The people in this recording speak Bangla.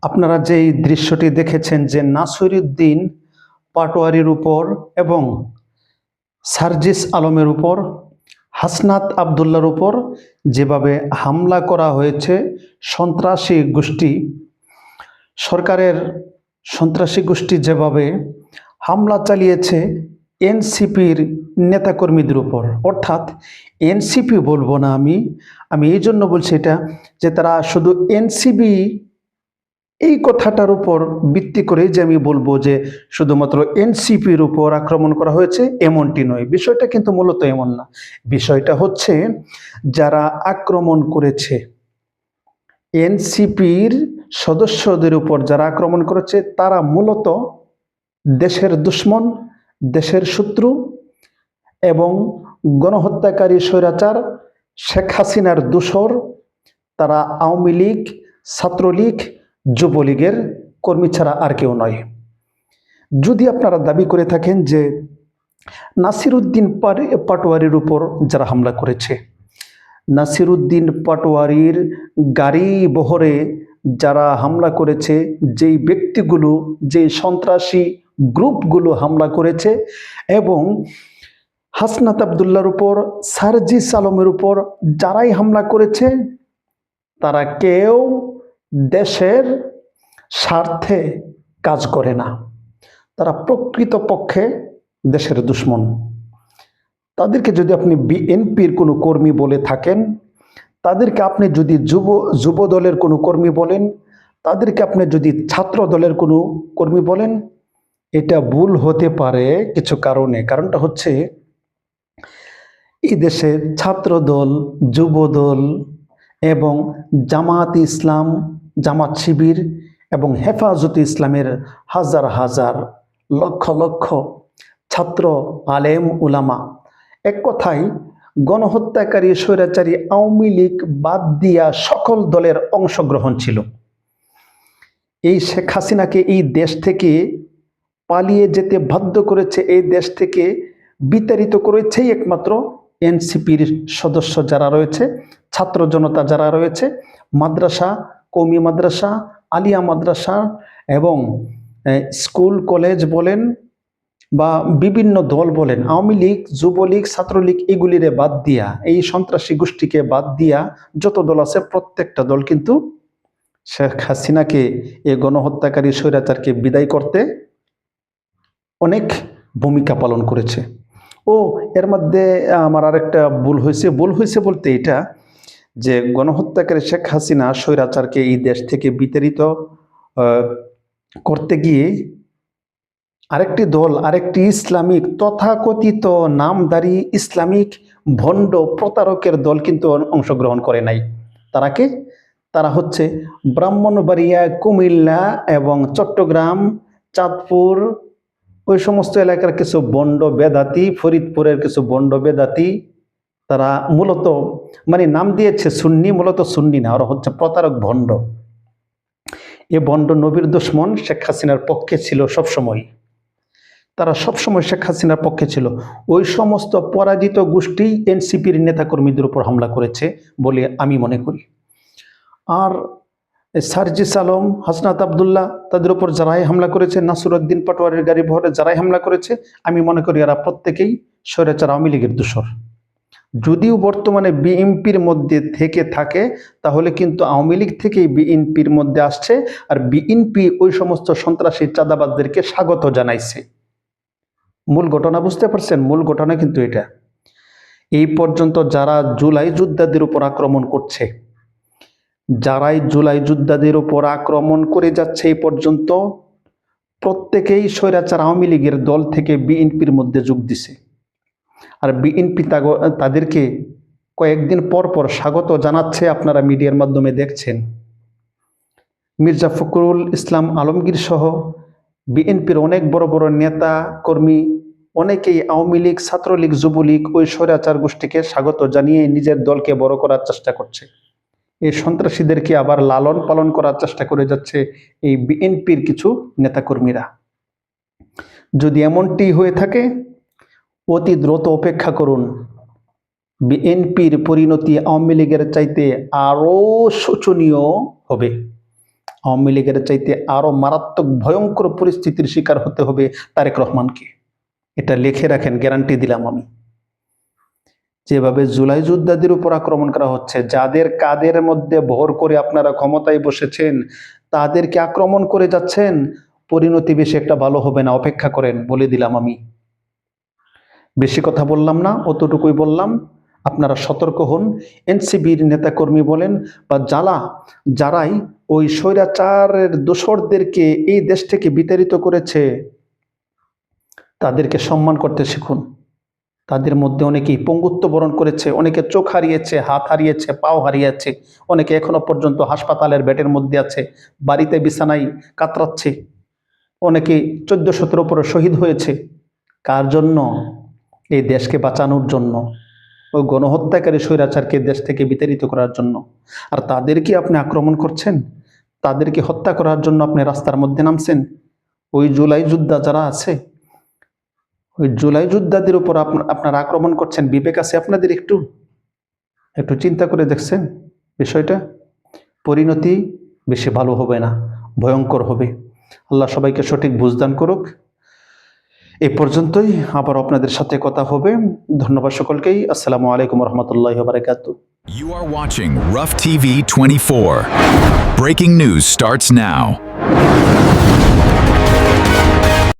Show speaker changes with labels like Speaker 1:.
Speaker 1: আপনারা যেই দৃশ্যটি দেখেছেন যে নাসিরউদ্দিন পাটোয়ারির উপর এবং সার্জিস আলমের উপর হাসনাত আবদুল্লার উপর যেভাবে হামলা করা হয়েছে, সন্ত্রাসী গোষ্ঠী, সরকারের সন্ত্রাসী গোষ্ঠী যেভাবে হামলা চালিয়েছে এনসিপির নেতাকর্মীদের উপর, অর্থাৎ এনসিপি বলবো না, আমি এই জন্য বলছি এটা যে তারা শুধু এনসিপি এই কথাটার উপর ভিত্তি করে যে আমি বলবো যে শুধুমাত্র এনসিপির উপর আক্রমণ করা হয়েছে এমনটি নয়। বিষয়টা কিন্তু মূলত এমন না। বিষয়টা হচ্ছে যারা আক্রমণ করেছে এনসিপির সদস্যদের উপর, যারা আক্রমণ করেছে তারা মূলত দেশের দুশ্মন, দেশের শত্রু এবং গণহত্যাকারী স্বৈরাচার শেখ হাসিনার দোসর। তারা আওয়ামী লীগ, ছাত্রলীগ, যুবলীগের কর্মী ছাড়া আর কেউ নয়। যদি আপনারা দাবি করে থাকেন যে নাসিরউদ্দিন পাটোয়ারির উপর যারা হামলা করেছে, নাসিরউদ্দিন পাটোয়ারির গাড়ি বহরে যারা হামলা করেছে, যেই ব্যক্তিগুলো, যেই সন্ত্রাসী গ্রুপগুলো হামলা করেছে এবং হাসনাত আবদুল্লার উপর, সার্জিস আলমের উপর যারাই হামলা করেছে, তারা কেউ দেশের স্বার্থে কাজ করে না। তারা প্রকৃতপক্ষে দেশের দুশ্মন। তাদেরকে যদি আপনি বিএনপির কোনো কর্মী বলে থাকেন, তাদেরকে আপনি যদি যুব দলের কোনো কর্মী বলেন, তাদেরকে আপনি যদি ছাত্র দলের কোনো কর্মী বলেন, এটা ভুল হতে পারে কিছু কারণে। কারণটা হচ্ছে এই দেশে ছাত্র দল, যুব দল এবং জামাত ইসলাম, জামাত শিবির এবং হেফাজতে ইসলামের হাজার হাজার লক্ষ লক্ষ ছাত্র, আলেম, উলামা, এক কথায় গণহত্যাকারী স্বৈরাচারী আওয়ামী লীগ বাদ দিয়া সকল দলের অংশগ্রহণ ছিল। এই শেখ হাসিনাকে এই দেশ থেকে পালিয়ে যেতে বাধ্য করেছে, এই দেশ থেকে বিতাড়িত করেছেই একমাত্র এনসিপির সদস্য যারা রয়েছে, ছাত্র জনতা যারা রয়েছে, মাদ্রাসা, কওমি মাদ্রাসা, আলিয়া মাদ্রাসা এবং স্কুল কলেজ বলেন বা বিভিন্ন দল বলেন, আওয়ামী লীগ, যুবলীগ, ছাত্রলীগ, এগুলিরে বাদ দিয়া, এই সন্ত্রাসী গোষ্ঠীকে বাদ দিয়া যত দল আছে প্রত্যেকটা দল কিন্তু শেখ হাসিনাকে, এই গণহত্যাকারী স্বৈরাচারকে বিদায় করতে অনেক ভূমিকা পালন করেছে। এর মধ্যে আমার আরেকটা ভুল হয়েছে বলতে এটা যে গণহত্যাকারী শেখ হাসিনা স্বৈরাচারকে এই দেশ থেকে বিতাড়িত করতে গিয়ে আরেকটি দল, আরেকটি ইসলামিক তথাকথিত নামধারী ইসলামিক ভণ্ড প্রতারকের দল কিন্তু অংশগ্রহণ করে নাই। তারা হচ্ছে ব্রাহ্মণবাড়িয়া, কুমিল্লা এবং চট্টগ্রাম, চাঁদপুর, ওই সমস্ত এলাকার কিছু বন্ড বেদাতি, ফরিদপুরের কিছু বন্ড বেদাতি, তারা মূলত নাম দিয়েছে সুন্নি, মূলত সুন্নি না, ওরা হচ্ছে প্রতারক, ভণ্ড। এ ভণ্ড নবীর দুশমন শেখ হাসিনার পক্ষে ছিল সবসময়। তারা সবসময় শেখ হাসিনার পক্ষে ছিল। ওই সমস্ত পরাজিত গোষ্ঠী এনসিপির নেতাকর্মীদের উপর হামলা করেছে বলে আমি মনে করি। আর সার্জিস আলম, হাসনাত আবদুল্লাহ, তাদের উপর যারাই হামলা করেছে, নাসিরউদ্দিন পাটোয়ারির গাড়ি বহরে যারাই হামলা করেছে, আমি মনে করি এরা প্রত্যেকেই স্বৈরাচার আওয়ামী লীগের দোসর। যদিও বর্তমানে বিএনপির মধ্যে থেকে থাকে, তাহলে কিন্তু আওয়ামী লীগ থেকেই বিএনপির মধ্যে আসছে, আর বিএনপি ওই সমস্ত সন্ত্রাসী চাঁদাবাজদেরকে স্বাগত জানাইছে। মূল ঘটনা বুঝতে পারছেন? মূল ঘটনা কিন্তু এটা। এই পর্যন্ত যারা জুলাই যোদ্ধাদের উপর আক্রমণ করছে, যারাই জুলাই যোদ্ধাদের উপর আক্রমণ করে যাচ্ছে, এই পর্যন্ত প্রত্যেকেই স্বৈরাচার আওয়ামী লীগের দল থেকে বিএনপির মধ্যে যোগ দিছে। আর বিএনপি তাদেরকে কয়েকদিন পর পর স্বাগত জানাচ্ছে, আপনারা মিডিয়ার মাধ্যমে দেখছেন। মির্জা ফখরুল ইসলাম আলমগীর সহ বিএনপির অনেক বড় বড় নেতা কর্মী, অনেকেই আওয়ামী লীগ, ছাত্রলীগ, যুবলীগ, ওই স্বৈরাচার গোষ্ঠীকে স্বাগত জানিয়ে নিজের দলকে বড় করার চেষ্টা করছে। এই সন্ত্রাসীদেরকে আবার লালন পালন করার চেষ্টা করে যাচ্ছে এই বিএনপির কিছু নেতাকর্মীরা। যদি এমনটি হয়ে থাকে, অতি দ্রুত অপেক্ষা করুন। বিএনপির পরিণতি আওয়ামী লীগের চাইতে আরও শোচনীয় হবে। আওয়ামী লীগের চাইতে আরো মারাত্মক ভয়ঙ্কর পরিস্থিতির শিকার হতে হবে তারেক রহমানকে। এটা লিখে রাখেন, গ্যারান্টি দিলাম আমি। যেভাবে জুলাই যোদ্ধাদের উপর আক্রমণ করা হচ্ছে, যাদের কাদের মধ্যে ভর করে আপনারা ক্ষমতায় বসেছেন তাদেরকে আক্রমণ করে যাচ্ছেন, পরিণতি বেশি একটা ভালো হবে না, অপেক্ষা করেন, বলে দিলাম আমি। বেশি কথা বললাম না, অতটুকুই বললাম। আপনারা সতর্ক হন। এনসিবির নেতাকর্মী বলেন বা যারাই ওই স্বৈরাচারের দোসরদেরকে এই দেশ থেকে বিতাড়িত করেছে তাদেরকে সম্মান করতে শিখুন। তাদের মধ্যে অনেকেই পঙ্গুত্ব বরণ করেছে, অনেকে চোখ হারিয়েছে, হাত হারিয়েছে, পাও হারিয়েছে, অনেকে এখনো পর্যন্ত হাসপাতালের বেডের মধ্যে আছে, বাড়িতে বিছানায় কাতরাচ্ছে, অনেকে 1400-র উপরে শহীদ হয়েছে। কার জন্য? এই দেশকে বাঁচানোর জন্য, ওই গণহত্যাকারী স্বৈরাচারকে দেশ থেকে বিতাড়িত করার জন্য। আর তাদেরকে আপনি আক্রমণ করছেন, তাদেরকে হত্যা করার জন্য আপনি রাস্তার মধ্যে নামছেন। ওই জুলাই যোদ্ধা যারা আছে, ওই জুলাই যোদ্ধাদের উপর আপনারা আক্রমণ করছেন। বিবেক আছে আপনাদের? একটু চিন্তা করে দেখছেন বিষয়টা? পরিণতি বেশি ভালো হবে না, ভয়ঙ্কর হবে। আল্লাহ সবাইকে সঠিক বুঝদান করুক। এই পর্যন্তই, আবার আপনাদের সাথে কথা হবে। ধন্যবাদ সকলকেই। আসসালামু আলাইকুম রহমতুল্লাহি ওয়া বারাকাতুহু।
Speaker 2: You are watching Rough TV 24. Breaking news starts now.